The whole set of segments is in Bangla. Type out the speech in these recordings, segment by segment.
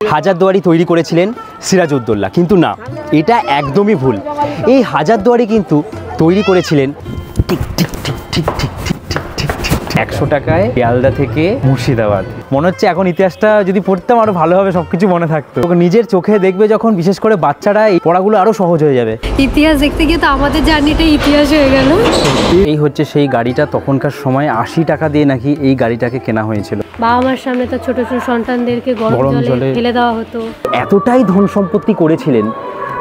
হাজারদুয়ারি তৈরি করেছিলেন সিরাজউদ্দৌলা, কিন্তু না, এটা একদমই ভুল। এই হাজারদুয়ারি কিন্তু তৈরি করেছিলেন ঠিক ঠিক ঠিক ঠিক ঠিক ঠিক ঠিক ঠিক ঠিক 100 টাকায় শিয়ালদা থেকে মুর্শিদাবাদ। মনে হচ্ছে এখন ইতিহাসটা যদি পড়তাম আরো ভালোভাবে সবকিছু মনে থাকতো। নিজের চোখে দেখবে যখন, বিশেষ করে বাচ্চারা, এই পড়াগুলো আরো সহজ হয়ে যাবে। ইতিহাস দেখতে গিয়ে তো আমাদের জার্নিটা ইতিহাস হয়ে গেল। এই হচ্ছে সেই গাড়িটা, তখনকার সময় 80 টাকা দিয়ে নাকি এই গাড়িটাকে কেনা হয়েছিল। বাবা মার সামনে তো ছোট ছোট সন্তানদেরকে গরম জলে ফেলে দেওয়া হতো। এতটাই ধন সম্পত্তি করেছিলেন,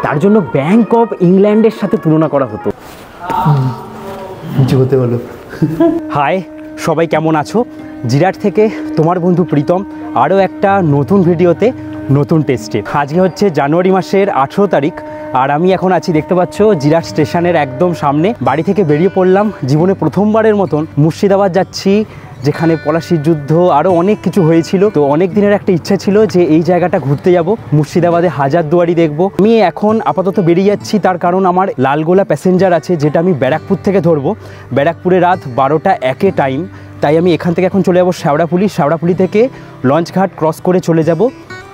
তার জন্য ব্যাংক অফ ইংল্যান্ডের সাথে তুলনা করা হতো। হতে হলো। হাই, সবাই কেমন আছো? জিরাট থেকে তোমার বন্ধু প্রীতম, আরও একটা নতুন ভিডিওতে, নতুন টেস্টে। আজকে হচ্ছে জানুয়ারি মাসের 18 তারিখ, আর আমি এখন আছি, দেখতে পাচ্ছ, জিরাট স্টেশনের একদম সামনে। বাড়ি থেকে বেরিয়ে পড়লাম, জীবনে প্রথমবারের মতন মুর্শিদাবাদ যাচ্ছি, যেখানে পলাশির যুদ্ধ আরও অনেক কিছু হয়েছিল। তো অনেক দিনের একটা ইচ্ছা ছিল যে এই জায়গাটা ঘুরতে যাব, মুর্শিদাবাদে হাজারদুয়ারি দেখব। আমি এখন আপাতত বেরিয়ে যাচ্ছি, তার কারণ আমার লালগোলা প্যাসেঞ্জার আছে, যেটা আমি ব্যারাকপুর থেকে ধরবো। ব্যারাকপুরে রাত 12টা 1 টাইম, তাই আমি এখান থেকে এখন চলে যাবো শেওড়াফুলি। শেওড়াফুলি থেকে লঞ্চঘাট ক্রস করে চলে যাব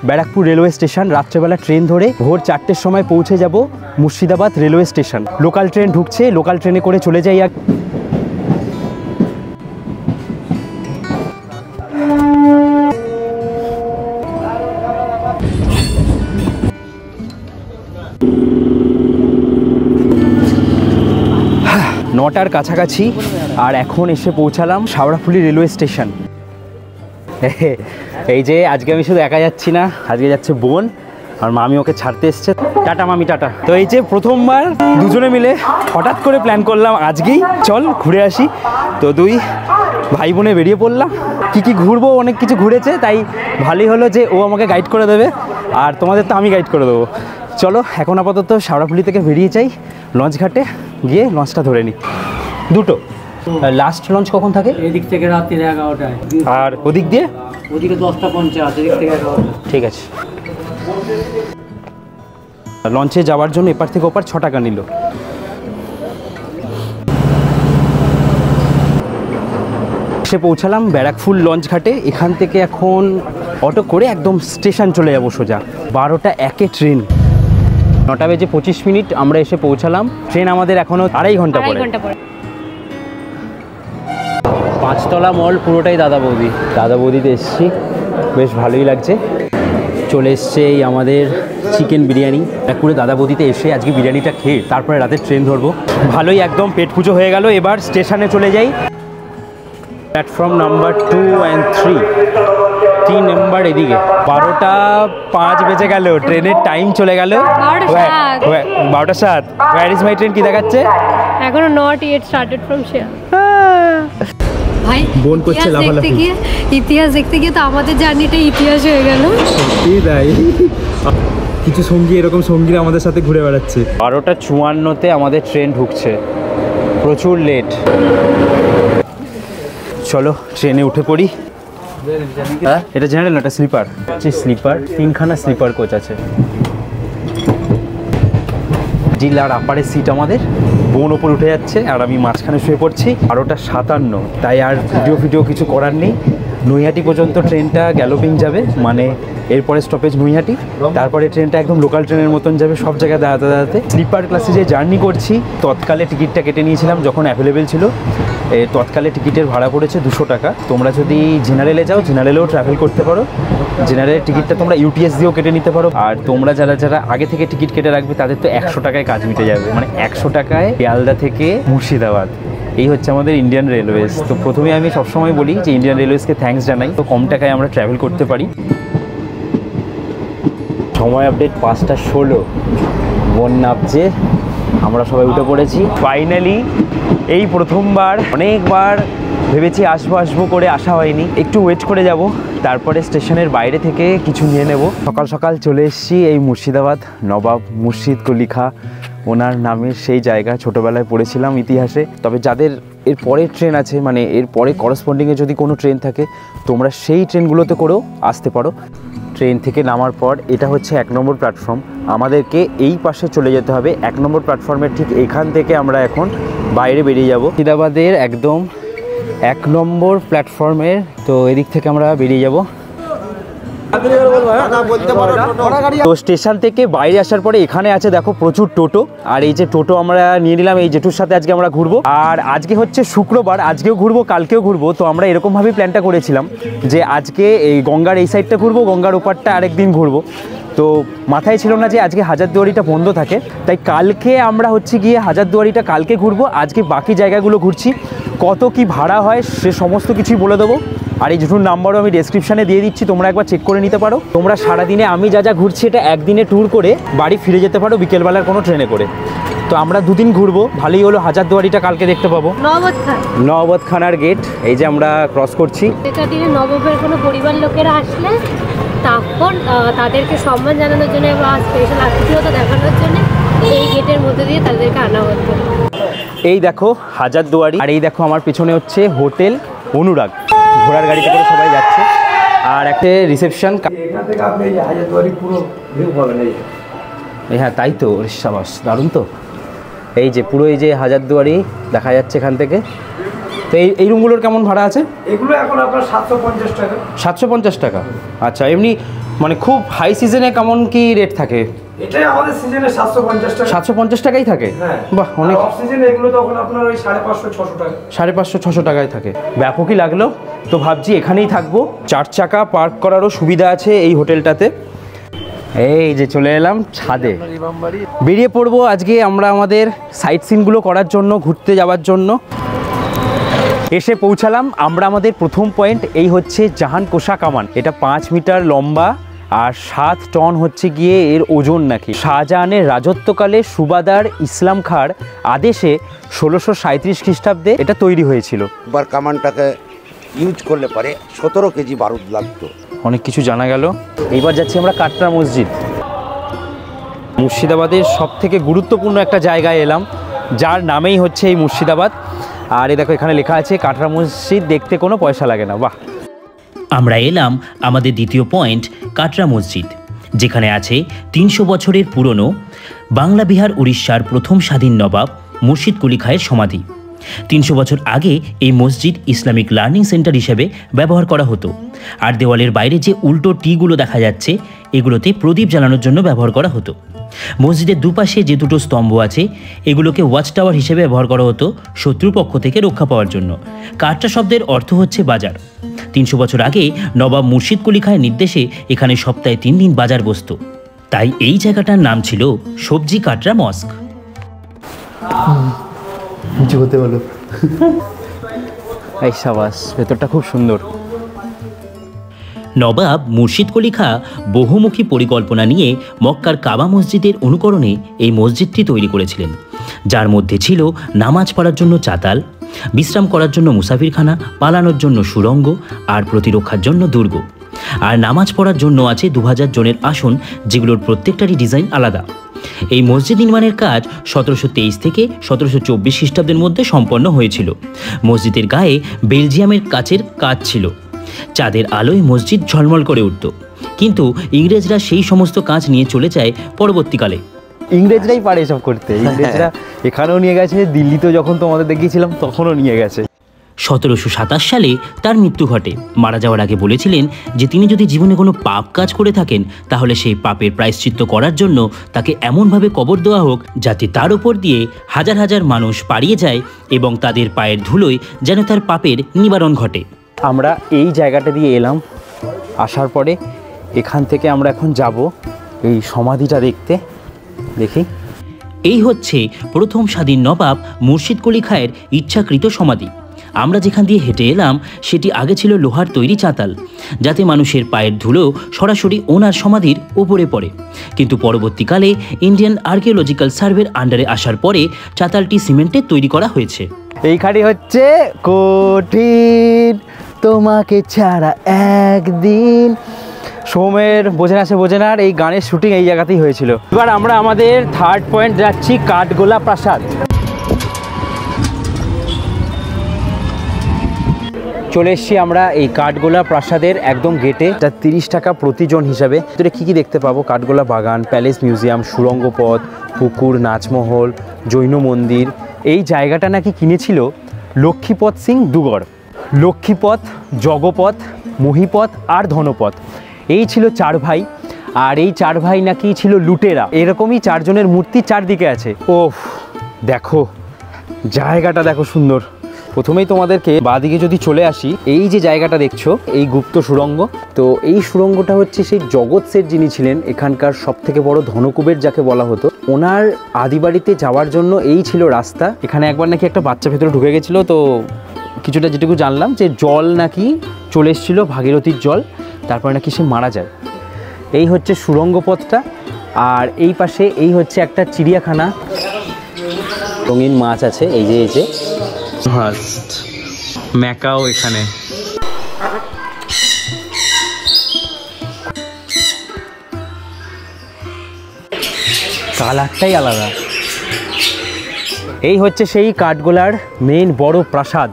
ব্যারাকপুর রেলওয়ে স্টেশন। রাত্রেবেলা ট্রেন ধরে ভোর 4টের সময় পৌঁছে যাব Murshidabad railway station. Local train ঢুকছে, লোকাল ট্রেনে করে চলে যাই। নটার কাছাকাছি, আর এখন এসে পৌঁছালাম শেওড়াফুলি রেলওয়ে স্টেশন। এই যে আজকে আমি শুধু একা যাচ্ছি না, আজকে যাচ্ছে বোন, আর মামি ওকে ছাড়তে এসছে। টাটা মামি, টাটা। তো এই যে প্রথমবার দুজনে মিলে হঠাৎ করে প্ল্যান করলাম আজকেই চল ঘুরে আসি। তো দুই ভাই বোনে বেরিয়ে পড়লাম। কি ঘুরবো, অনেক কিছু ঘুরেছে, তাই ভালোই হলো যে ও আমাকে গাইড করে দেবে, আর তোমাদের তো আমি গাইড করে দেবো। চলো এখন আপাতত শেওড়াফুলি থেকে বেরিয়ে যাই, লঞ্চঘাটে গিয়ে লঞ্চটা ধরে নিই। দুটো লাস্ট লঞ্চ কখন থাকে? এদিক থেকে রাত্রি 11টায়, আর ওদিক দিয়ে ওদিকে 10টা 50, এদিক থেকে 11টা। ঠিক আছে। লঞ্চে যাওয়ার জন্য এপার থেকে ওপার 6 টাকা নিল। এসে পৌঁছালাম ব্যারাকপুর লঞ্চঘাটে। এখান থেকে এখন অটো করে একদম স্টেশন চলে যাবো সোজা। 12টা 1 ট্রেন, 9:25 আমরা এসে পৌঁছালাম। ট্রেন আমাদের এখনও 2.5 ঘন্টা পরে। 5তলা মল পুরোটাই দাদা বৌদিতে এসেছি, বেশ ভালোই লাগছে। চলে এসছে এই আমাদের চিকেন বিরিয়ানি। ব্যারাকপুরে দাদা বৌদিতে এসে আজকে বিরিয়ানিটা খেয়ে তারপরে রাতের ট্রেন ধরবো। ভালোই একদম পেট পুজো হয়ে গেল। এবার স্টেশনে চলে যাই। প্ল্যাটফর্ম নাম্বার 2 and 3, 3 নম্বর এদিকে। 12টা 5 বেজে গেল, ট্রেনের টাইম চলে গেল 12টা 7। Where is my train? কি দেখাচ্ছে? এখনো not yet started from here। ভাই বোন করছে লাফালাফি। ইতিহাস দেখতে গিয়ে তো আমাদের জার্নিটা ইতিহাস হয়ে গেল। কিছু সঙ্গী, এরকম সঙ্গীরা আমাদের সাথে ঘুরে বেড়াচ্ছে। 12টা 54-তে আমাদের ট্রেন ঢুকছে, প্রচুর লেট। চলো ট্রেনে উঠে পড়ি। হ্যাঁ, এটা জেনারেল না, এটা স্লিপার। স্লিপার 3খানা স্লিপার কোচ আছে। ডিল আর আপারের সিট আমাদের। বোন ওপর উঠে যাচ্ছে আর আমি মাঝখানে শুয়ে পড়ছি। 12টা 57, তাই আর ভিডিও কিছু করার নেই। নৈহাটি পর্যন্ত ট্রেনটা গ্যালোপিং যাবে, মানে এরপরে স্টপেজ নৈহাটি, তারপরে ট্রেনটা একদম লোকাল ট্রেনের মতন যাবে সব জায়গায় দাঁড়াতে। স্লিপার ক্লাসে যে জার্নি করছি, তৎকালে টিকিটটা কেটে নিয়েছিলাম যখন অ্যাভেলেবেল ছিল। তৎকালে টিকিটের ভাড়া পড়েছে 200 টাকা। তোমরা যদি জেনারেলে যাও, জেনারেলেও ট্রাভেল করতে পারো। জেনারেলের টিকিটটা তোমরা ইউটিএস দিয়েও কেটে নিতে পারো। আর তোমরা যারা আগে থেকে টিকিট কেটে রাখবে, তাদের তো 100 টাকায় কাজ মিটে যাবে। মানে 100 টাকায় শিয়ালদা থেকে মুর্শিদাবাদ। এই হচ্ছে আমাদের ইন্ডিয়ান রেলওয়েজ। তো প্রথমে আমি সবসময় বলি যে ইন্ডিয়ান রেলওয়েজকে থ্যাঙ্কস জানাই, তো কম টাকায় আমরা ট্রাভেল করতে পারি। সময় আপডেট 5টা 16, বোন নামছে, আমরা সবাই উঠে পড়েছি ফাইনালি। এই প্রথমবার, অনেকবার ভেবেছি আসবো করে আসা হয়নি। একটু ওয়েট করে যাব, তারপরে স্টেশনের বাইরে থেকে কিছু নিয়ে নেব। সকাল সকাল চলে এসেছি এই মুর্শিদাবাদ। নবাব মুর্শিদ কুলি খাঁ ওনার নামের সেই জায়গা, ছোটোবেলায় পড়েছিলাম ইতিহাসে। তবে যাদের এর পরের ট্রেন আছে, মানে এর পরে করসপন্ডিংয়ে যদি কোনো ট্রেন থাকে, তোমরা সেই ট্রেনগুলোতে করেও আসতে পারো। ট্রেন থেকে নামার পর এটা হচ্ছে 1 নম্বর প্ল্যাটফর্ম। আমাদেরকে এই পাশে চলে যেতে হবে। 1 নম্বর প্ল্যাটফর্মের ঠিক এখান থেকে আমরা এখন বাইরে বেরিয়ে যাব। মুর্শিদাবাদের একদম 1 নম্বর প্ল্যাটফর্মের। তো এদিক থেকে আমরা বেরিয়ে যাব। তো স্টেশন থেকে বাইরে আসার পরে এখানে আছে দেখো প্রচুর টোটো, আর এই যে টোটো আমরা নিয়ে নিলাম, এই জেঠুর সাথে আজকে আমরা ঘুরবো। আর আজকে হচ্ছে শুক্রবার, আজকেও ঘুরবো কালকেও ঘুরবো। তো আমরা এরকমভাবেই প্ল্যানটা করেছিলাম যে আজকে এই গঙ্গার এই সাইডটা ঘুরবো, গঙ্গার ওপারটা আরেকদিন ঘুরবো। তো মাথায় ছিল না যে আজকে হাজারদুয়ারিটা বন্ধ থাকে, তাই কালকে আমরা হচ্ছে গিয়ে হাজারদুয়ারিটা কালকে ঘুরবো, আজকে বাকি জায়গাগুলো ঘুরছি। কত কি ভাড়া হয় সে সমস্ত কিছুই বলে দেবো। আর এই জেঠুর নাম্বারও আমি ডেসক্রিপশানে দিয়ে দিচ্ছি, তোমরা একবার চেক করে নিতে পারো। তোমরা সারাদিনে আমি যা যা ঘুরছি এটা একদিনে ট্যুর করে বাড়ি ফিরে যেতে পারো বিকেলবেলার কোনো ট্রেনে করে। তো আমরা দুদিন ঘুরবো, ভালোই হলো। হাজারদুয়ারিটা কালকে দেখতে পাবো। নওবত খানার গেট এই যে আমরা ক্রস করছি। আগেকার দিনে নবাবের কোনো পরিবার লোকেরা আসলে তখন তাদেরকে সম্মান জানানোর জন্য বা স্পেশাল আতিথেয়তা দেখানোর জন্য এই গেটের মধ্যে দিয়ে তাদেরকে আনা হতো। এই দেখো হাজারদুয়ারি, আর এই দেখো আমার পিছনে হচ্ছে হোটেল অনুরাগ, ঘোড়ার গাড়িতে করে সবাই যাচ্ছে। আর একটা রিসেপশন, হ্যাঁ তাই তো, সাবাস, দারুণ তো। এই যে পুরো এই যে হাজারদুয়ারি দেখা যাচ্ছে এখান থেকে। তো এই রুমগুলোর কেমন ভাড়া আছে? এগুলো এখন আপনার 750 টাকা। 750 টাকা, আচ্ছা। এমনি মানে খুব হাই সিজনে কেমন কি রেট থাকে? এটাই আমাদের সিজনে 750 টাকা। 750 টাকাই থাকে? হ্যাঁ। বাহ, অনেক। অফ সিজনে এগুলো তখন আপনার ওই 550-600 টাকা। 550-600 টাকায় থাকে, ব্যাপকই লাগলো। তো ভাবছি এখানেই থাকবো, 4 চাকা পার্ক করারও সুবিধা আছে এই হোটেলটাতে। এই যে চলে এলাম ছাদে, বেরিয়ে পড়বো আজকে আমরা আমাদের সাইট সিনগুলো করার জন্য, ঘুরতে যাওয়ার জন্য। এসে পৌঁছালাম আমরা আমাদের প্রথম পয়েন্ট, এই হচ্ছে জাহান কোষা কামান। এটা 5 মিটার লম্বা আর 7 টন হচ্ছে গিয়ে এর ওজন নাকি। শাহজাহানের রাজত্বকালে সুবাদার ইসলাম খাঁর আদেশে 1637 খ্রিস্টাব্দে এটা তৈরি হয়েছিল। একবার কামানটাকে ইউজ করলে পরে 17 কেজি বারুদ লাগতো। অনেক কিছু জানা গেল। এইবার যাচ্ছি আমরা কাটরা মসজিদ। মুর্শিদাবাদের সব থেকে গুরুত্বপূর্ণ একটা জায়গায় এলাম, যার নামেই হচ্ছে এই মুর্শিদাবাদ। আর এই দেখো এখানে লেখা আছে কাটরা মসজিদ, দেখতে কোনো পয়সা লাগে না। বাহ। আমরা এলাম আমাদের দ্বিতীয় পয়েন্ট কাটরা মসজিদ, যেখানে আছে 300 বছরের পুরনো বাংলা বিহার উড়িষ্যার প্রথম স্বাধীন নবাব মুর্শিদ কুলি খাঁয়ের সমাধি। 300 বছর আগে এই মসজিদ ইসলামিক লার্নিং সেন্টার হিসেবে ব্যবহার করা হতো। আর দেওয়ালের বাইরে যে উল্টো টিগুলো দেখা যাচ্ছে, এগুলোতে প্রদীপ জ্বালানোর জন্য ব্যবহার করা হতো। মসজিদের দুপাশে যে দুটো স্তম্ভ আছে, এগুলোকে ওয়াচ টাওয়ার হিসেবে ব্যবহার করা হতো শত্রুপক্ষ থেকে রক্ষা পাওয়ার জন্য। কাটরা শব্দের অর্থ হচ্ছে বাজার। 300 বছর আগে নবাব মুর্শিদ কুলি খাঁয়ের নির্দেশে এখানে সপ্তাহে 3 দিন বাজার বসত, তাই এই জায়গাটার নাম ছিল সবজি কাটরা মস্ক। হতে বলো। এই সাবাস, ভেতরটা খুব সুন্দর। নবাব মুর্শিদ কুলি খাঁ বহুমুখী পরিকল্পনা নিয়ে মক্কার কাবা মসজিদের অনুকরণে এই মসজিদটি তৈরি করেছিলেন, যার মধ্যে ছিল নামাজ পড়ার জন্য চাতাল, বিশ্রাম করার জন্য মুসাফিরখানা, পালানোর জন্য সুড়ঙ্গ আর প্রতিরক্ষার জন্য দুর্গ। আর নামাজ পড়ার জন্য আছে 2000 জনের আসন, যেগুলোর প্রত্যেকটারই ডিজাইন আলাদা। এই মসজিদ নির্মাণের কাজ 1723 থেকে 1724 খ্রিস্টাব্দের মধ্যে সম্পন্ন হয়েছিল। মসজিদের গায়ে বেলজিয়ামের কাচের কাজ ছিল। চাঁদের আলোয় মসজিদ ঝলমল করে উঠত, কিন্তু ইংরেজরা সেই সমস্ত কাজ নিয়ে চলে যায় পরবর্তীকালে। ইংরেজরাই পারে এসব করতে। ইংরেজরা এখানেও নিয়ে গেছে, দিল্লিতেও যখন তোমাদের দেখিয়েছিলাম তখনও নিয়ে গেছে। 1727 সালে তার মৃত্যু ঘটে। মারা যাওয়ার আগে বলেছিলেন যে তিনি যদি জীবনে কোনো পাপ কাজ করে থাকেন, তাহলে সেই পাপের প্রায়শ্চিত্ত করার জন্য তাকে এমনভাবে কবর দেওয়া হোক যাতে তার উপর দিয়ে হাজার হাজার মানুষ পাড়িয়ে যায় এবং তাদের পায়ের ধুলোয় যেন তার পাপের নিবারণ ঘটে। আমরা এই জায়গাটা দিয়ে এলাম, আসার পরে এখান থেকে আমরা এখন যাব এই সমাধিটা দেখতে। দেখি, এই হচ্ছে প্রথম স্বাধীন নবাব মুর্শিদ কুলি খাঁয়ের ইচ্ছাকৃত সমাধি। আমরা যেখান দিয়ে হেঁটে এলাম সেটি আগে ছিল লোহার তৈরি চাতাল, যাতে মানুষের পায়ের ধুলো সরাসরি ওনার সমাধির উপরে পড়ে। কিন্তু পরবর্তীকালে ইন্ডিয়ান আর্কিওলজিক্যাল সার্ভের আন্ডারে আসার পরে চাতালটি সিমেন্টের তৈরি করা হয়েছে। এইখানে হচ্ছে কঠিন তোমাকে ছাড়া একদিন, সোমের বোঝে না সে বোঝে না, আর এই গানের শুটিং এই জায়গাতেই হয়েছিল। এবার আমরা আমাদের থার্ড পয়েন্ট যাচ্ছি কাঠগোলা প্রাসাদ। চলে এসছি আমরা এই কাঠগোলা প্রাসাদের একদম গেটে। এটা 30 টাকা প্রতিজন হিসাবে। ভিতরে কী কী দেখতে পাবো? কাঠগোলা বাগান, প্যালেস মিউজিয়াম, সুড়ঙ্গ পথ, পুকুর, নাচমহল, জৈন মন্দির। এই জায়গাটা নাকি কিনেছিল লক্ষ্মীপদ সিং দুগড়। লক্ষ্মীপদ, জগপথ, মহিপদ আর ধনপদ, এই ছিল 4 ভাই, আর এই 4 ভাই নাকি ছিল লুটেরা। এরকমই 4 জনের মূর্তি চারদিকে আছে। ওফ, দেখো জায়গাটা দেখো সুন্দর। প্রথমেই তোমাদেরকে বাঁদিকে যদি চলে আসি, এই যে জায়গাটা দেখছো এই গুপ্ত সুড়ঙ্গ, তো এই সুড়ঙ্গটা হচ্ছে সেই জগৎ শেঠ যিনি ছিলেন এখানকার সবথেকে বড় ধনকুবের যাকে বলা হতো, ওনার আদিবাড়িতে যাওয়ার জন্য এই ছিল রাস্তা। এখানে একবার নাকি একটা বাচ্চা ভেতরে ঢুকে গেছিলো, তো কিছুটা যেটুকু জানলাম যে জল নাকি চলে এসেছিলো, ভাগীরথীর জল, তারপরে নাকি সে মারা যায়। এই হচ্ছে সুড়ঙ্গ পথটা, আর এই পাশে এই হচ্ছে একটা চিড়িয়াখানা, রঙিন মাছ আছে, এই যে ম্যাকাও এখানে। কালারটাই আলাদা। এই হচ্ছে সেই কাঠগোলার মেন বড় প্রাসাদ।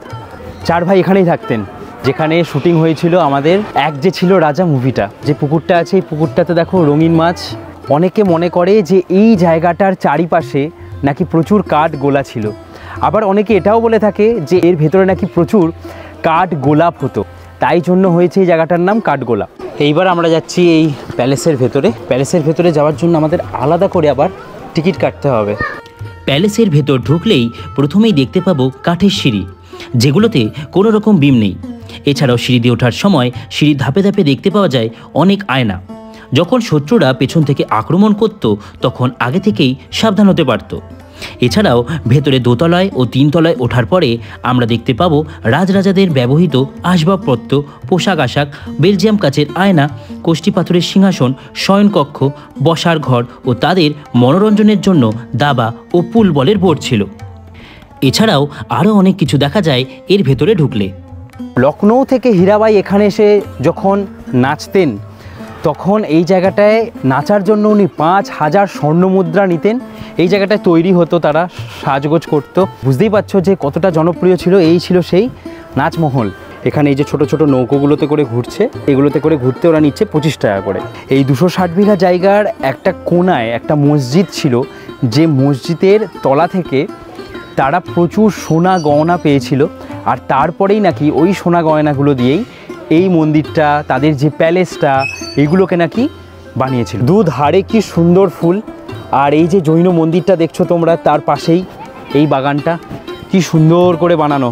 4 ভাই এখানেই থাকতেন, যেখানে শুটিং হয়েছিল আমাদের এক যে ছিল রাজা মুভিটা। যে পুকুরটা আছে এই পুকুরটাতে দেখো রঙিন মাছ। অনেকে মনে করে যে এই জায়গাটার চারিপাশে নাকি প্রচুর কাঠ গোলা ছিল, আবার অনেকে এটাও বলে থাকে যে এর ভেতরে নাকি প্রচুর কাঠ গোলাপ হতো, তাই জন্য হয়েছে এই জায়গাটার নাম কাঠগোলাপ। এইবার আমরা যাচ্ছি এই প্যালেসের ভেতরে। প্যালেসের ভেতরে যাওয়ার জন্য আমাদের আলাদা করে আবার টিকিট কাটতে হবে। প্যালেসের ভেতর ঢুকলেই প্রথমেই দেখতে পাবো কাঠের সিঁড়ি, যেগুলোতে কোনো রকম বিম নেই। এছাড়াও সিঁড়ি দিয়ে ওঠার সময় সিঁড়ি ধাপে ধাপে দেখতে পাওয়া যায় অনেক আয়না। যখন শত্রুরা পেছন থেকে আক্রমণ করত তখন আগে থেকেই সাবধান হতে পারত। এছাড়াও ভেতরে দোতলায় ও 3 তলায় ওঠার পরে আমরা দেখতে পাবো রাজরাজাদের ব্যবহৃত আসবাবপত্র, পোশাক আশাক, বেলজিয়াম কাচের আয়না, কোষ্ঠী পাথরের সিংহাসন, শয়নকক্ষ, বসার ঘর ও তাদের মনোরঞ্জনের জন্য দাবা ও পুল বলের বোর্ড ছিল। এছাড়াও আরও অনেক কিছু দেখা যায় এর ভেতরে ঢুকলে। লখনৌ থেকে হীরাবাই এখানে এসে যখন নাচতেন তখন এই জায়গাটায় নাচার জন্য উনি 5000 স্বর্ণমুদ্রা নিতেন। এই জায়গাটায় তৈরি হতো, তারা সাজগোজ করতো। বুঝতেই পারছো যে কতটা জনপ্রিয় ছিল। এই ছিল সেই নাচমহল। এখানে এই যে ছোট ছোট নৌকোগুলোতে করে ঘুরছে, এগুলোতে করে ঘুরতে ওরা নিচ্ছে 25 টাকা করে। এই 260 বিঘা জায়গার একটা কোনায় একটা মসজিদ ছিল, যে মসজিদের তলা থেকে তারা প্রচুর সোনা গয়না পেয়েছিল, আর তারপরেই নাকি ওই সোনা গয়নাগুলো দিয়েই এই মন্দিরটা, তাদের যে প্যালেসটা, এগুলোকে নাকি বানিয়েছিল। দুধারে কি সুন্দর ফুল, আর এই যে জৈন মন্দিরটা দেখছো তোমরা, তার পাশেই এই বাগানটা কি সুন্দর করে বানানো।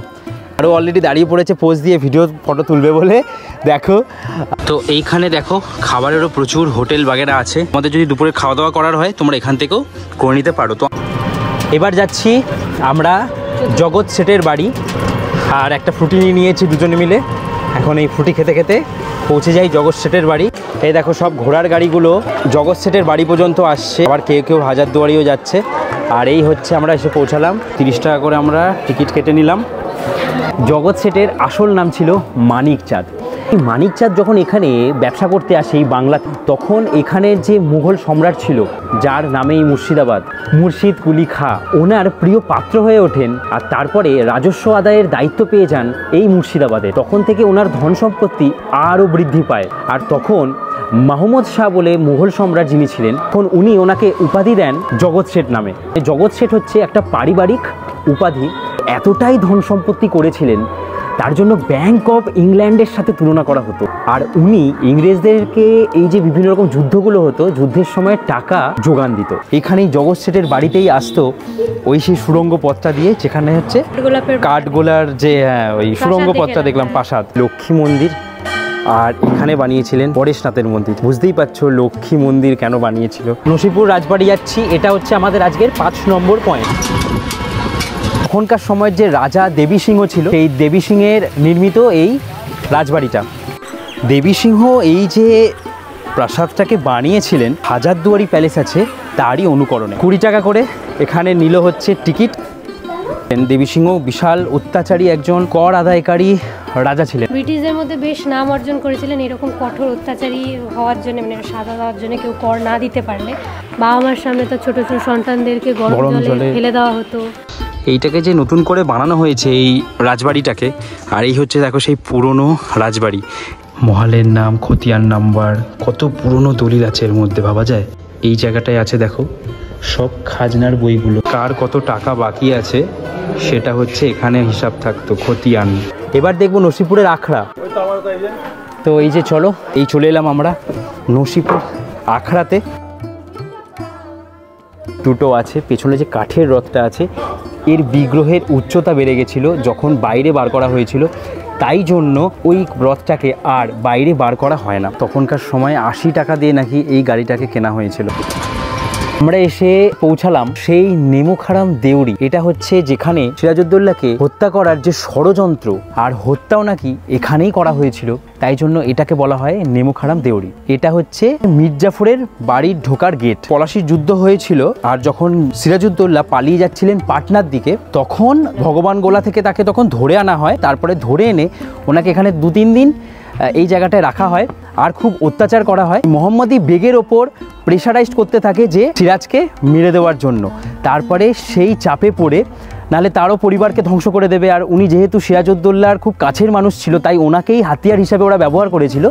আরও অলরেডি দাঁড়িয়ে পড়েছে পোজ দিয়ে ভিডিও ফটো তুলবে বলে, দেখো। তো এইখানে দেখো খাবারেরও প্রচুর হোটেল বাগেরা আছে। আমাদের যদি দুপুরে খাওয়া দাওয়া করার হয় তোমরা এখান থেকেও করে নিতে পারো। তো এবার যাচ্ছি আমরা জগৎ শেঠের বাড়ি, আর একটা ফ্রুটি নিয়েছি দুজনে মিলে। এখন এই ফ্রুটি খেতে খেতে পৌঁছে যাই জগৎ শেঠের বাড়ি। এই দেখো সব ঘোড়ার গাড়িগুলো জগৎ শেঠের বাড়ি পর্যন্ত আসছে, আবার কেউ কেউ হাজারদুয়ারিও যাচ্ছে। আর এই হচ্ছে আমরা এসে পৌঁছালাম। 30 টাকা করে আমরা টিকিট কেটে নিলাম। জগৎ শেঠের আসল নাম ছিল মানিক চাঁদ। মানিক চাঁদ যখন এখানে ব্যবসা করতে আসে এই বাংলা, তখন এখানের যে মুঘল সম্রাট ছিল, যার নামে এই মুর্শিদাবাদ, মুর্শিদ কুলি খাঁ, ওনার প্রিয় পাত্র হয়ে ওঠেন। আর তারপরে রাজস্ব আদায়ের দায়িত্ব পেয়ে যান এই মুর্শিদাবাদে। তখন থেকে ওনার ধন সম্পত্তি আরও বৃদ্ধি পায়। আর তখন মাহমুদ শাহ বলে মুঘল সম্রাট যিনি ছিলেন, তখন উনি ওনাকে উপাধি দেন জগৎ শেঠ নামে। জগৎ শেঠ হচ্ছে একটা পারিবারিক উপাধি। এতটাই ধন সম্পত্তি করেছিলেন, তার জন্য ব্যাংক অফ ইংল্যান্ডের সাথে তুলনা করা হতো। আর উনি ইংরেজদেরকে এই যে বিভিন্ন রকম যুদ্ধগুলো হতো, যুদ্ধের সময় টাকা যোগান দিত। এখানেই জগৎ শেঠের বাড়িতেই আসতো ওই সেই সুড়ঙ্গ পথটা দিয়ে, যেখানে হচ্ছে কাঠগোলার যে ওই সুড়ঙ্গ পথটা দেখলাম, প্রাসাদ, লক্ষ্মী মন্দির। আর এখানে বানিয়েছিলেন পরেশনাথের মন্দির। বুঝতেই পারছো লক্ষ্মী মন্দির কেন বানিয়েছিল। নসিপুর রাজবাড়ি যাচ্ছি, এটা হচ্ছে আমাদের আজকের 5 নম্বর পয়েন্ট। তখনকার সময়ের যে রাজা দেবী সিংহ ছিল, সেই দেবী সিংহের নির্মিত এই রাজবাড়িটা। দেবী সিংহ এই যে প্রাসাদটাকে বানিয়েছিলেন, হাজারদুয়ারি প্যালেস আছে তারই অনুকরণে। 20 টাকা করে এখানে নিল হচ্ছে টিকিট। দেবী সিংহ বিশাল অত্যাচারী একজন কর আদায়কারী রাজা ছিলেন। ব্রিটিশদের মধ্যে বেশ নাম অর্জন করেছিলেন এরকম কঠোর অত্যাচারী হওয়ার জন্য, মানে সাজা দেওয়ার জন্য। কেউ কর না দিতে পারলে বাবা মার সামনে তো ছোট ছোট সন্তানদেরকে গরম জলে ফেলে দেওয়া হতো। এইটাকে যে নতুন করে বানানো হয়েছে এই রাজবাড়িটাকে, আর এই হচ্ছে দেখো সেই পুরনো রাজবাড়ি। মহলের নাম, খতিয়ান নাম্বার, কত পুরনো দলিল আছে এর মধ্যে, ভাবা যায়। এই জায়গাটায় আছে দেখো সব খাজনার বইগুলো, কার কত টাকা বাকি আছে সেটা হচ্ছে এখানে হিসাব থাকতো, খতিয়ান। এবার দেখবো নসিপুরের আখড়া। তো এই যে চলো, এই চলে এলাম আমরা নসিপুর আখড়াতে। দুটো আছে, পেছনে যে কাঠের রথটা আছে এর বিগ্রহের উচ্চতা বেড়ে গেছিলো যখন বাইরে বার করা হয়েছিল, তাই জন্য ওই রথটাকে আর বাইরে বার করা হয় না। তখনকার সময় 80 টাকা দিয়ে নাকি এই গাড়িটাকে কেনা হয়েছিল। আমরা এসে পৌঁছালাম সেই নেমুখারাম দেউরি। এটা হচ্ছে যেখানে সিরাজউদ্দৌলাকে হত্যা করার যে ষড়যন্ত্র আর হত্যাও নাকি এখানেই করা হয়েছিল, তাই জন্য এটাকে বলা হয় নেমুখারাম দেউরি। এটা হচ্ছে মির্জাফরের বাড়ির ঢোকার গেট। পলাশির যুদ্ধ হয়েছিল আর যখন সিরাজউদ্দৌলা পালিয়ে যাচ্ছিলেন পাটনার দিকে, তখন ভগবান গোলা থেকে তাকে তখন ধরে আনা হয়। তারপরে ধরে এনে ওনাকে এখানে 2-3 দিন এই জায়গাটায় রাখা হয় আর খুব অত্যাচার করা হয়। মোহাম্মদী বেগের ওপর প্রেশারাইজড করতে থাকে যে সিরাজকে মেরে দেওয়ার জন্য। তারপরে সেই চাপে পড়ে, নালে তারও পরিবারকে ধ্বংস করে দেবে, আর উনি যেহেতু সিরাজউদ্দৌলার খুব কাছের মানুষ ছিল, তাই ওনাকেই হাতিয়ার হিসাবে ওরা ব্যবহার করেছিল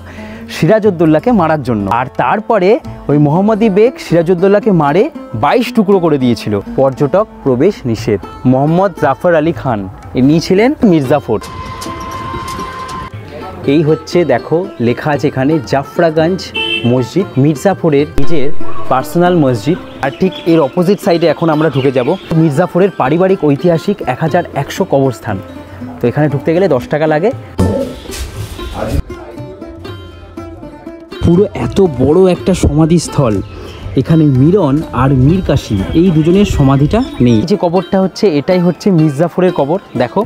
সিরাজউদ্দৌলাকে মারার জন্য। আর তারপরে ওই মোহাম্মদী বেগ সিরাজউদ্দৌলাকে মারে 22 টুকরো করে দিয়েছিল। পর্যটক প্রবেশ নিষেধ। মোহাম্মদ জাফর আলী খান ইনি ছিলেন মির্জাফর। এই হচ্ছে দেখো লেখা আছে এখানে জাফরাগঞ্জ মসজিদ, মির্জাফরের নিজের পার্সোনাল মসজিদ। আর ঠিক এর অপোজিট সাইডে এখন আমরা ঢুকে যাব মির্জাফরের পারিবারিক ঐতিহাসিক 1100 কবরস্থান। তো এখানে ঢুকতে গেলে 10 টাকা লাগে। পুরো এত বড় একটা সমাধিস্থল, এখানে মিরন আর মীর কাসিম এই দুজনের সমাধিটা নেই। যে কবরটা হচ্ছে এটাই হচ্ছে মির্জাফরের কবর। দেখো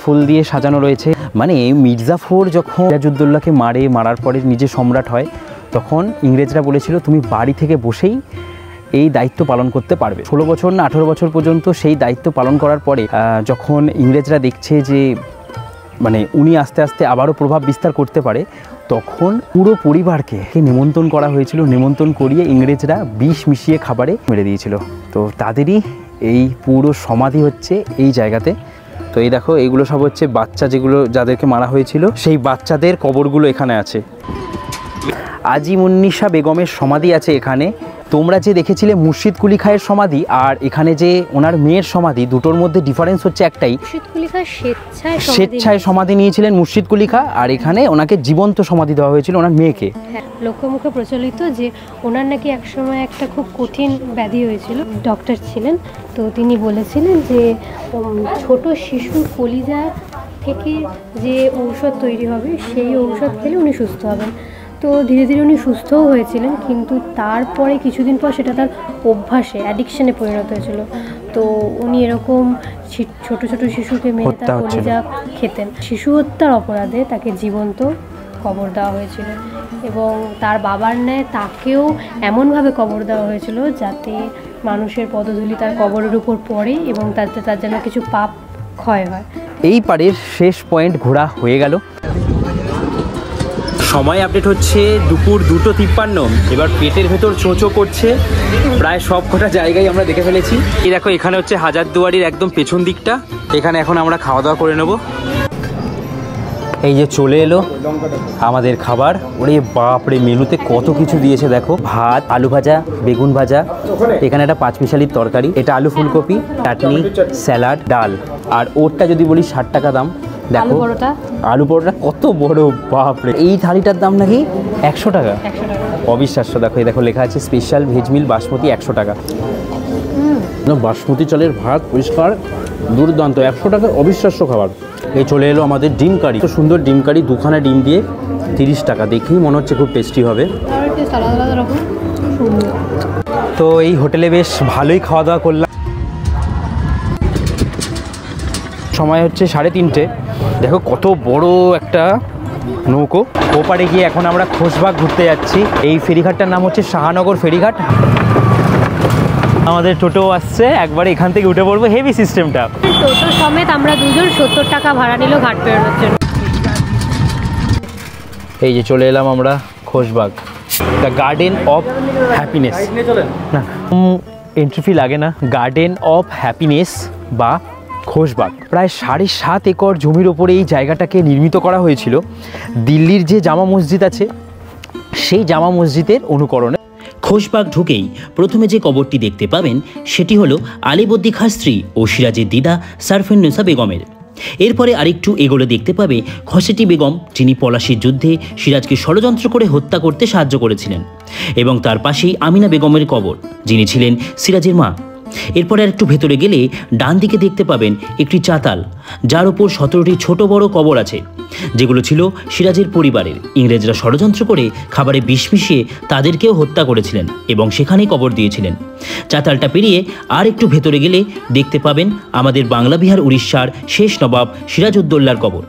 ফুল দিয়ে সাজানো রয়েছে। মানে মির্জাফর যখন সিরাজউদ্দৌলাকে মারার পরে নিজে সম্রাট হয়, তখন ইংরেজরা বলেছিল তুমি বাড়ি থেকে বসেই এই দায়িত্ব পালন করতে পারবে। 16 বছর না 18 বছর পর্যন্ত সেই দায়িত্ব পালন করার পরে যখন ইংরেজরা দেখছে যে মানে উনি আস্তে আস্তে আবারও প্রভাব বিস্তার করতে পারে, তখন পুরো পরিবারকে নিমন্ত্রণ করা হয়েছিল। নিমন্ত্রণ করিয়ে ইংরেজরা বিষ মিশিয়ে খাবারে মেরে দিয়েছিল। তো তাদেরই এই পুরো সমাধি হচ্ছে এই জায়গাতে। তো এই দেখো এইগুলো সব হচ্ছে বাচ্চা, যেগুলো যাদেরকে মারা হয়েছিল সেই বাচ্চাদের কবরগুলো এখানে আছে। আজিমুন্নিসা বেগমের সমাধি আছে এখানে। তোমরা যে দেখেছিলে মুর্শিদ কুলি খায়ের সমাধি আর এখানে যে ওনার মেয়ের সমাধি, দুটোর মধ্যে ডিফারেন্স হচ্ছে একটাই, মুর্শিদ কুলি খাঁ স্বেচ্ছায় সমাধি নিয়েছিলেন মুর্শিদ কুলি খাঁ, আর এখানে ওনাকে জীবন্ত সমাধি দেওয়া হয়েছিল ওনার মেয়েকে। হ্যাঁ, লোকমুখে প্রচলিত যে ওনার নাকি একসময় একটা খুব কঠিন ব্যাধি হয়েছিল, ডক্টর ছিলেন, তো তিনি বলেছিলেন যে ছোট শিশুর কলিজা থেকে যে ঔষধ তৈরি হবে সেই ঔষধ খেলে উনি সুস্থ হবেন। তো ধীরে ধীরে উনি সুস্থও হয়েছিলেন, কিন্তু তারপরে কিছুদিন পর সেটা তার অভ্যাসে, অ্যাডিকশানে পরিণত হয়েছিল। তো উনি এরকম ছোট ছোট শিশুকে মেরে তার কলিজা খেতেন। শিশু হত্যার অপরাধে তাকে জীবন্ত কবর দেওয়া হয়েছিল, এবং তার বাবার ন্যায় তাকেও এমনভাবে কবর দেওয়া হয়েছিল যাতে মানুষের পদধূলি তার কবরের উপর পড়ে এবং তাতে তার যেন কিছু পাপ ক্ষয় হয়। এই পাড়ের শেষ পয়েন্ট ঘোরা হয়ে গেল। সময় আপডেট হচ্ছে দুপুর 2:53। এবার পেটের ভেতর চোঁচো করছে, প্রায় সব কটা জায়গায় আমরা দেখে ফেলেছি। এই দেখো এখানে হচ্ছে হাজারদুয়ারির একদম পেছন দিকটা, এখানে এখন আমরা খাওয়া দাওয়া করে নেব। এই যে চলে এলো আমাদের খাবার। ওরে বাপরে, মেনুতে কত কিছু দিয়েছে দেখো। ভাত, আলু ভাজা, বেগুন ভাজা, এখানে একটা 5 মিশালির তরকারি, এটা আলু ফুলকপি, চাটনি, স্যালাড, ডাল। আর ওরটা যদি বলি 60 টাকা দাম। দেখো আলু পরোটা কত বড়, বাপরে। এই থালিটার দাম নাকি 100 টাকা। অবিশ্বাস্য। দেখো এই দেখো লেখা আছে স্পেশাল ভেজ মিল বাসমতি 100 টাকা। বাসমতি চালের ভাত পরিষ্কার, দুর্দান্ত, 100 টাকার অবিশ্বাস্য খাবার। এই চলে এলো আমাদের ডিম কারি, খুব সুন্দর ডিম কারি, 2খানা ডিম দিয়ে 30 টাকা। দেখেই মনে হচ্ছে খুব টেস্টি হবে। তো এই হোটেলে বেশ ভালোই খাওয়া দাওয়া করলাম। সময় হচ্ছে 3:30। দেখো কত বড় একটা নৌকো। ওপারে গিয়ে এখন আমরা খোশবাগ ঘুরতে যাচ্ছি। এই ফেরিঘাটটার নাম হচ্ছে শাহনগর ফেরিঘাট। আমাদের টোটো আসছে, একবার এখান থেকে উঠে পড়বো। হেভি সিস্টেমটা। টোটো সমেত আমরা দুজন 70 টাকা ভাড়া নিল ঘাট পেরোনোর জন্য। এই যে চলে এলাম আমরা Khushbagh, the garden of happiness. না, এন্ট্রি ফি লাগে না। গার্ডেন অফ হ্যাপিনেস বা খোশবাগ। প্রায় 7.5 একর জমির ওপরে এই জায়গাটাকে নির্মিত করা হয়েছিল দিল্লির যে জামা মসজিদ আছে সেই জামা মসজিদের অনুকরণে। খোশবাগ ঢুকেই প্রথমে যে কবরটি দেখতে পাবেন সেটি হলো আলীবর্দী খাঁ স্ত্রী ও সিরাজের দিদা সারফুন্নেসা বেগমের। এরপরে আরেকটু এগোলে দেখতে পাবে খসেটি বেগম, যিনি পলাশির যুদ্ধে সিরাজকে ষড়যন্ত্র করে হত্যা করতে সাহায্য করেছিলেন, এবং তার পাশেই আমিনা বেগমের কবর, যিনি ছিলেন সিরাজের মা। এরপরে আর একটু ভেতরে গেলে ডান দিকে দেখতে পাবেন একটি চাতাল, যার উপর 17টি ছোট বড় কবর আছে, যেগুলো ছিল সিরাজের পরিবারের। ইংরেজরা ষড়যন্ত্র করে খাবারে বিষ মিশিয়ে তাদেরকেও হত্যা করেছিলেন এবং সেখানেই কবর দিয়েছিলেন। চাতালটা পেরিয়ে আর একটু ভেতরে গেলে দেখতে পাবেন আমাদের বাংলা বিহার উড়িষ্যার শেষ নবাব সিরাজউদ্দৌলার কবর,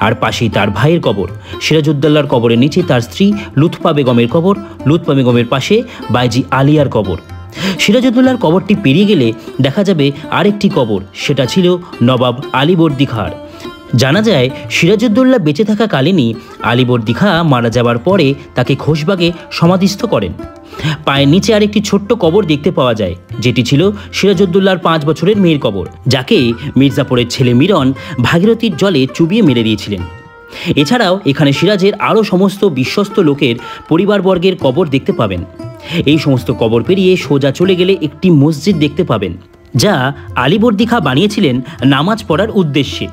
আর পাশেই তার ভাইয়ের কবর। সিরাজউদ্দৌলার কবরের নিচে তার স্ত্রী লুৎফা বেগমের কবর, লুৎফা বেগমের পাশে বাইজি আলিয়ার কবর। সিরাজউদ্দৌলার কবরটি পেরিয়ে গেলে দেখা যাবে আরেকটি কবর, সেটা ছিল নবাব আলীবর্দী খাঁর। জানা যায় সিরাজউদ্দৌলা বেঁচে থাকাকালীনই আলীবর্দী খাঁ মারা যাওয়ার পরে তাকে খোশবাগে সমাধিস্থ করেন। পায়ের নিচে আরেকটি ছোট্ট কবর দেখতে পাওয়া যায়, যেটি ছিল সিরাজউদ্দৌলার 5 বছরের মেয়ের কবর, যাকে মির্জাপুরের ছেলে মিরন ভাগীরথীর জলে চুবিয়ে মেরে দিয়েছিলেন। এছাড়াও এখানে সিরাজের আরও সমস্ত বিশ্বস্ত লোকের পরিবারবর্গের কবর দেখতে পাবেন। এই সমস্ত কবর পেরিয়ে সোজা চলে গেলে একটি মসজিদ দেখতে পাবেন, যা আলীবর্দী খাঁ বানিয়েছিলেন নামাজ পড়ার উদ্দেশ্যে,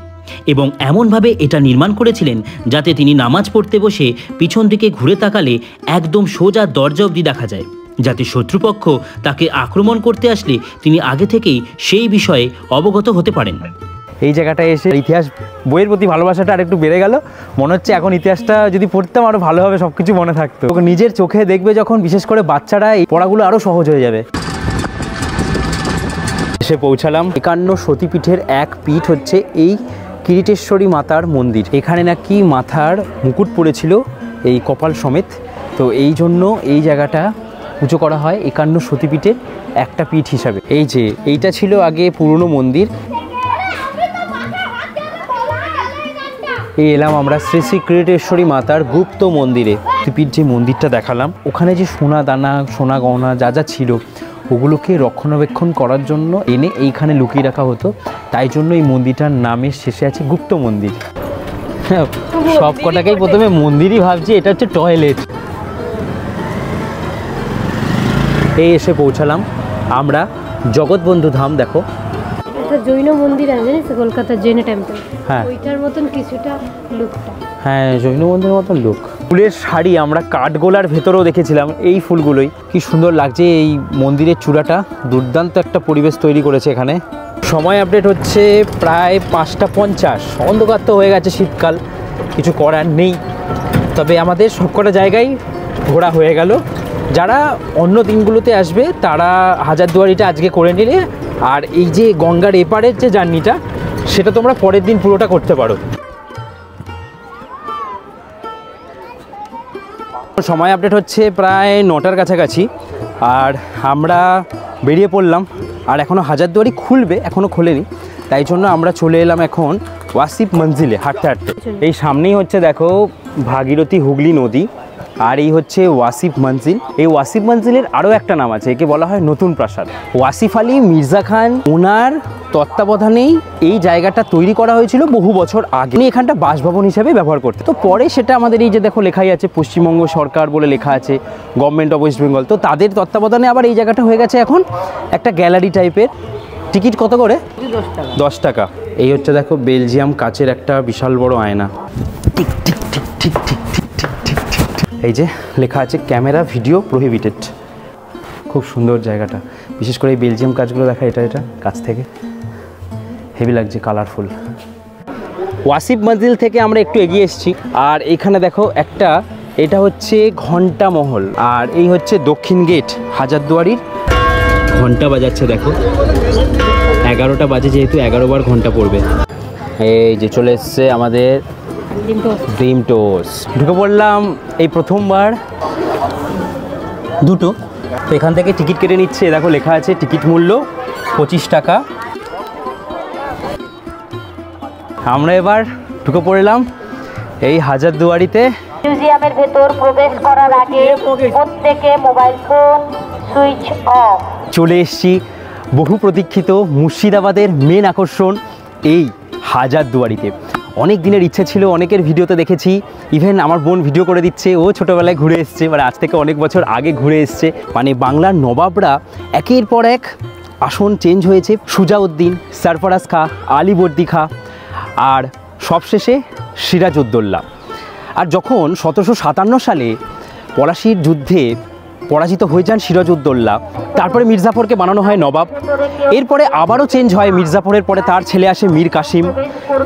এবং এমনভাবে এটা নির্মাণ করেছিলেন যাতে তিনি নামাজ পড়তে বসে পিছন দিকে ঘুরে তাকালে একদম সোজা দরজা অবধি দেখা যায়, যাতে শত্রুপক্ষ তাকে আক্রমণ করতে আসলে তিনি আগে থেকেই সেই বিষয়ে অবগত হতে পারেন। এই জায়গাটায় এসে ইতিহাস বইয়ের প্রতি ভালোবাসাটা আর একটু বেড়ে গেল। মনে হচ্ছে এখন ইতিহাসটা যদি পড়তাম আরও ভালোভাবে সব কিছু মনে থাকতো। নিজের চোখে দেখবে যখন, বিশেষ করে বাচ্চারা, এই পড়াগুলো আরও সহজ হয়ে যাবে। এসে পৌঁছালাম 51 সতীপীঠের এক পীঠ হচ্ছে এই কিরিটেশ্বরী মাতার মন্দির। এখানে নাকি মাথার মুকুট পড়েছিল এই কপাল সমেত, তো এই জন্য এই জায়গাটা পুজো করা হয় 51 সতীপীঠের একটা পীঠ হিসাবে। এই যে এইটা ছিল আগে পুরনো মন্দির। এই এলাম আমরা শ্রী শ্রী কিরিটেশ্বরী মাতার গুপ্ত মন্দিরে। সতীপীঠ যে মন্দিরটা দেখালাম, ওখানে যে সোনা দানা, সোনা গহনা যা যা ছিল, ওগুলোকে রক্ষণাবেক্ষণ করার জন্য এনে এইখানে লুকিয়ে রাখা হতো। তাই জন্য এই মন্দিরটার নামের শেষে আছে গুপ্ত মন্দির। সব কটাকেই প্রথমে মন্দিরই ভাবছি, এটা হচ্ছে টয়লেট। এই এসে পৌঁছালাম আমরা জগৎবন্ধু ধাম। দেখো একটা জৈন মন্দির আছে জানিস, কলকাতার জৈন টেম্পল, হ্যাঁ ওইটার মতন কিছুটা লুকটা। হ্যাঁ, জৈন মন্দিরের মতন লুক। ফুলের শাড়ি আমরা কাঠগোলার ভেতরেও দেখেছিলাম, এই ফুলগুলোই কি সুন্দর লাগছে। এই মন্দিরের চূড়াটা দুর্দান্ত একটা পরিবেশ তৈরি করেছে এখানে। সময় আপডেট হচ্ছে প্রায় 5টা 50। অন্ধকার তো হয়ে গেছে, শীতকাল, কিছু করার নেই। তবে আমাদের সবকটা জায়গায় ঘোরা হয়ে গেল। যারা অন্য দিনগুলোতে আসবে তারা হাজারদুয়ারিটা আজকে করে নিলে, আর এই যে গঙ্গার এপারের যে জার্নিটা, সেটা তোমরা পরের দিন পুরোটা করতে পারো। সময় আপডেট হচ্ছে প্রায় 9টার কাছাকাছি, আর আমরা বেরিয়ে পড়লাম। আর এখনও হাজারদুয়ারি খুলবে, এখনও খোলেনি, তাই জন্য আমরা চলে এলাম এখন ওয়াসিফ মঞ্জিলে হাঁটতে হাঁটতে। এই সামনেই হচ্ছে দেখো ভাগীরথী হুগলি নদী, আর এই হচ্ছে ওয়াসিফ মঞ্জিল। এই ওয়াসিফ মঞ্জিলের আরও একটা নাম আছে, একে বলা হয় নতুন প্রাসাদ। ওয়াসিফ আলী মির্জা খান ওনার তত্ত্বাবধানেই এই জায়গাটা তৈরি করা হয়েছিল বহু বছর আগে। উনি এখানটা বাসভবন হিসেবে ব্যবহার করতেন। তো পরে সেটা আমাদের এই যে দেখো লেখাই আছে পশ্চিমবঙ্গ সরকার বলে লেখা আছে, গভর্নমেন্ট অফ ওয়েস্ট বেঙ্গল। তো তাদের তত্ত্বাবধানে আবার এই জায়গাটা হয়ে গেছে এখন একটা গ্যালারি টাইপের। টিকিট কত করে? 10 টাকা। এই হচ্ছে দেখো বেলজিয়াম কাচের একটা বিশাল বড় আয়না। Tick tick tick tick tick tick tick tick tick. এই যে লেখা আছে ক্যামেরা ভিডিও প্রহিবিটেড। খুব সুন্দর জায়গাটা, বিশেষ করে এই বেলজিয়াম কাজগুলো দেখা, এটা কাছ থেকে হেভি লাগছে, কালারফুল। ওয়াসিফ মঞ্জিল থেকে আমরা একটু এগিয়ে এসেছি, আর এখানে দেখো একটা, এটা হচ্ছে ঘন্টা মহল, আর এই হচ্ছে দক্ষিণ গেট হাজারদুয়ারির। ঘন্টা বাজাচ্ছে দেখো, 11টা বাজে, যেহেতু 11 বার ঘন্টা পড়বে। এই যে চলে এসছে আমাদের ড্রিম টোস্ট। ঢুকে পড়লাম এই প্রথমবার, দুটো। তো এখান থেকে টিকিট কেটে নিচ্ছে, দেখো লেখা আছে টিকিট মূল্য 25 টাকা। আমরা এবার ঢুকে পড়লাম এই হাজারদুয়ারিতে। মিউজিয়ামের ভেতর প্রবেশ করার আগে প্রত্যেকে মোবাইল ফোন সুইচ অফ। চলে এসেছি বহু প্রতীক্ষিত মুর্শিদাবাদের মেন আকর্ষণ এই হাজারদুয়ারিতে। অনেক দিনের ইচ্ছে ছিল, অনেকের ভিডিওতে দেখেছি, ইভেন আমার বোন ভিডিও করে দিচ্ছে, ও ছোটোবেলায় ঘুরে এসছে, মানে আজ থেকে অনেক বছর আগে ঘুরে এসছে। মানে বাংলার নবাবরা একের পর এক আসন চেঞ্জ হয়েছে। সুজাউদ্দিন, সরফরাজ খাঁ, আলীবর্দী খাঁ, আর সবশেষে সিরাজউদ্দৌলা। আর যখন 1757 সালে পলাশির যুদ্ধে পরাজিত হয়ে যান সিরাজউদ্দৌলা, তারপরে মির্জাফরকে বানানো হয় নবাব। এরপরে আবারও চেঞ্জ হয়, মির্জাফরের পরে তার ছেলে আসে মীর কাসিম,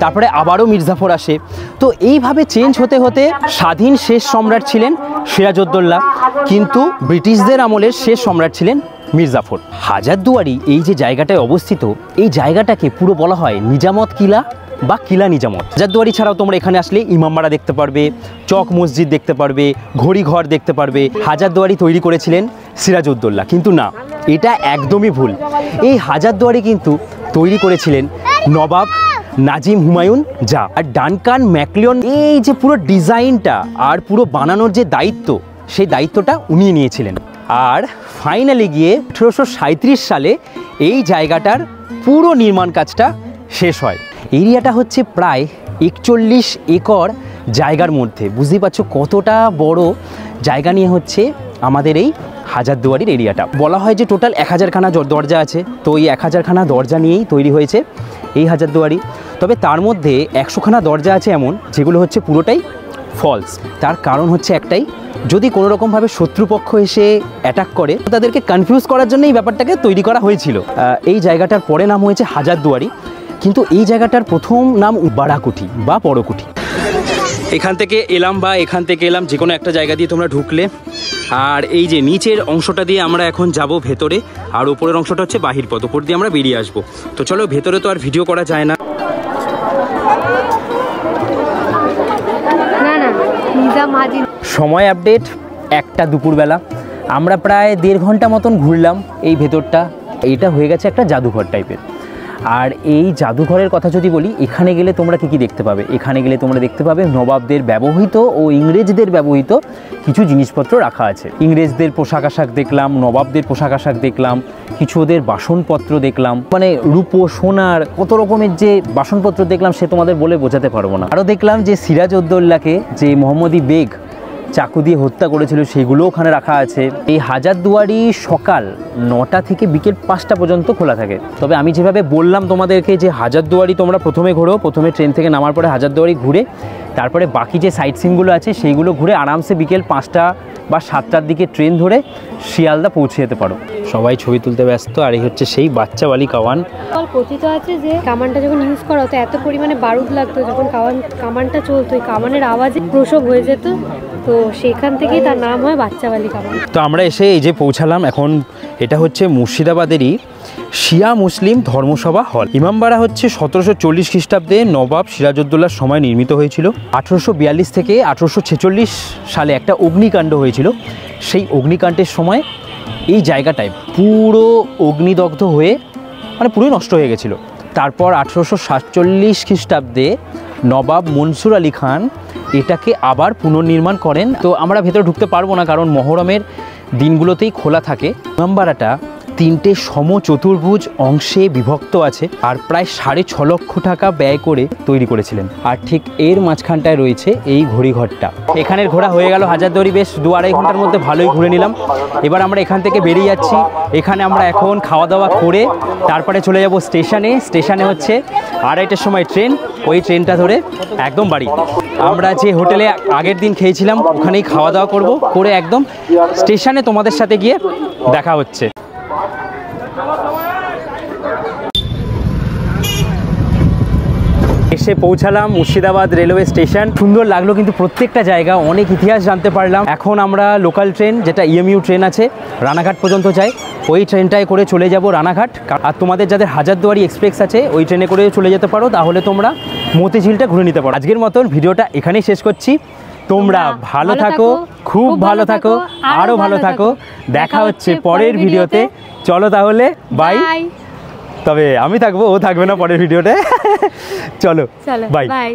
তারপরে আবারও মির্জাফর আসে। তো এইভাবে চেঞ্জ হতে হতে স্বাধীন শেষ সম্রাট ছিলেন সিরাজউদ্দৌলা, কিন্তু ব্রিটিশদের আমলের শেষ সম্রাট ছিলেন মির্জাফর। হাজারদুয়ারি এই যে জায়গাটায় অবস্থিত, এই জায়গাটাকে পুরো বলা হয় নিজামত কিলা বা কিলা নিজামত। হাজারদুয়ারি ছাড়াও তোমরা এখানে আসলে ইমামবাড়া দেখতে পারবে, চক মসজিদ দেখতে পারবে, ঘড়িঘর দেখতে পারবে। হাজারদুয়ারি তৈরি করেছিলেন সিরাজউদ্দৌলা, কিন্তু না, এটা একদমই ভুল। এই হাজারদুয়ারি কিন্তু তৈরি করেছিলেন নবাব নাজিম হুমায়ুন জা। আর ডানকান ম্যাকলিওন এই যে পুরো ডিজাইনটা আর পুরো বানানোর যে দায়িত্ব, সেই দায়িত্বটা উনি নিয়েছিলেন। আর ফাইনালি গিয়ে 1837 সালে এই জায়গাটার পুরো নির্মাণ কাজটা শেষ হয়। এরিয়াটা হচ্ছে প্রায় 41 একর জায়গার মধ্যে। বুঝতেই পারছো কতটা বড় জায়গা নিয়ে হচ্ছে আমাদের এই হাজারদুয়ারির এরিয়াটা। বলা হয় যে টোটাল 1000খানা দরজা আছে, তো এই 1000খানা দরজা নিয়েই তৈরি হয়েছে এই হাজারদুয়ারি। তবে তার মধ্যে 100খানা দরজা আছে এমন যেগুলো হচ্ছে পুরোটাই ফলস। তার কারণ হচ্ছে একটাই, যদি কোনো রকমভাবে শত্রুপক্ষ এসে অ্যাটাক করে তাদেরকে কনফিউজ করার জন্য এই ব্যাপারটাকে তৈরি করা হয়েছিল। এই জায়গাটার পরে নাম হয়েছে হাজারদুয়ারি, কিন্তু এই জায়গাটার প্রথম নাম বাড়াকুঠি বা পরকুঠি। এখান থেকে এলাম বা এখান থেকে এলাম, যে কোনো একটা জায়গা দিয়ে তোমরা ঢুকলে। আর এই যে নিচের অংশটা দিয়ে আমরা এখন যাব ভেতরে, আর উপরের অংশটা হচ্ছে বাহির পথ, উপর দিয়ে আমরা বেরিয়ে আসবো। তো চলো, ভেতরে তো আর ভিডিও করা যায় না। সময় আপডেট 1টা দুপুরবেলা। আমরা প্রায় 1.5 ঘন্টা মতন ঘুরলাম এই ভেতরটা। এইটা হয়ে গেছে একটা জাদুঘর টাইপের। আর এই জাদুঘরের কথা যদি বলি, এখানে গেলে তোমরা কী কী দেখতে পাবে? এখানে গেলে তোমরা দেখতে পাবে নবাবদের ব্যবহৃত ও ইংরেজদের ব্যবহৃত কিছু জিনিসপত্র রাখা আছে। ইংরেজদের পোশাক আশাক দেখলাম, নবাবদের পোশাক আশাক দেখলাম, কিছু ওদের বাসনপত্র দেখলাম, মানে রূপো সোনার কত রকমের যে বাসনপত্র দেখলাম সে তোমাদের বলে বোঝাতে পারবো না। আরও দেখলাম যে সিরাজউদ্দৌলাকে যে মোহাম্মদী বেগ চাকু দিয়ে হত্যা করেছিল সেগুলো ওখানে রাখা আছে। এই হাজারদুয়ারি সকাল 9টা থেকে বিকেল 5টা পর্যন্ত খোলা থাকে। তবে আমি যেভাবে বললাম তোমাদেরকে যে হাজারদুয়ারি তোমরা প্রথমে ঘোরো, প্রথমে ট্রেন থেকে নামার পরে হাজারদুয়ারি ঘুরে তারপরে বাকি যে সাইট সিনগুলো আছে সেইগুলো ঘুরে আরামসে বিকেল 5টা বা 7টার দিকে ট্রেন ধরে শিয়ালদা পৌঁছে যেতে পারো। সবাই ছবি তুলতে ব্যস্ত। আর এই হচ্ছে সেই বাচ্চাওয়ালি কামান। কথিত আছে যে কামানটা যখন ইউজ করা হতো এত পরিমাণে বারুদ লাগতো, যখন কামানটা চলতো ওই কামানের আওয়াজে প্রসব হয়ে যেত, তো সেখান থেকেই তার নাম হয় বাচ্চাওয়ালি কামান। তো আমরা এসে এই যে পৌঁছালাম। এখন এটা হচ্ছে মুর্শিদাবাদেরই শিয়া মুসলিম ধর্মসভা হল। ইমামবাড়া হচ্ছে 1740 খ্রিস্টাব্দে নবাব সিরাজউদ্দৌলার সময় নির্মিত হয়েছিল। 1842 থেকে 1846 সালে একটা অগ্নিকাণ্ড হয়েছিল। সেই অগ্নিকাণ্ডের সময় এই জায়গাটায় পুরো অগ্নিদগ্ধ হয়ে মানে পুরোই নষ্ট হয়ে গেছিলো। তারপর 1847 খ্রিস্টাব্দে নবাব মনসুর আলী খান এটাকে আবার পুনর্নির্মাণ করেন। তো আমরা ভেতরে ঢুকতে পারবো না, কারণ মহরমের দিনগুলোতেই খোলা থাকে। ইমামবাড়াটা 3টে সমচতুর্ভুজ অংশে বিভক্ত আছে আর প্রায় 6.5 লক্ষ টাকা ব্যয় করে তৈরি করেছিলেন। আর ঠিক এর মাঝখানটায় রয়েছে এই ঘড়িঘরটা। এখানের ঘোরা হয়ে গেল হাজারদুয়ারি বেশ 2-2.5 ঘন্টার মধ্যে ভালোই ঘুরে নিলাম। এবার আমরা এখান থেকে বেরিয়ে যাচ্ছি। এখানে আমরা এখন খাওয়া দাওয়া করে তারপরে চলে যাব স্টেশনে। স্টেশনে হচ্ছে 2:30টার সময় ট্রেন, ওই ট্রেনটা ধরে একদম বাড়ি। আমরা যে হোটেলে আগের দিন খেয়েছিলাম ওখানেই খাওয়া দাওয়া করব, করে একদম স্টেশনে তোমাদের সাথে গিয়ে দেখা হচ্ছে। এসে পৌঁছালাম মুর্শিদাবাদ রেলওয়ে স্টেশন। সুন্দর লাগলো কিন্তু প্রত্যেকটা জায়গা, অনেক ইতিহাস জানতে পারলাম। এখন আমরা লোকাল ট্রেন যেটা ইএমইউ ট্রেন আছে রানাঘাট পর্যন্ত যাই, ওই ট্রেনটায় করে চলে যাব রানাঘাট। আর তোমাদের যাদের হাজারদুয়ারি এক্সপ্রেস আছে ওই ট্রেনে করে চলে যেতে পারো, তাহলে তোমরা মতিঝিলটা ঘুরে নিতে পারো। আজকের মতন ভিডিওটা এখানেই শেষ করছি। তোমরা ভালো থাকো, খুব ভালো থাকো, আরও ভালো থাকো। দেখা হচ্ছে পরের ভিডিওতে। চলো তাহলে, বাই। তবে আমি থাকবো, ও থাকবে না পরের ভিডিওতে। চলো, বাই।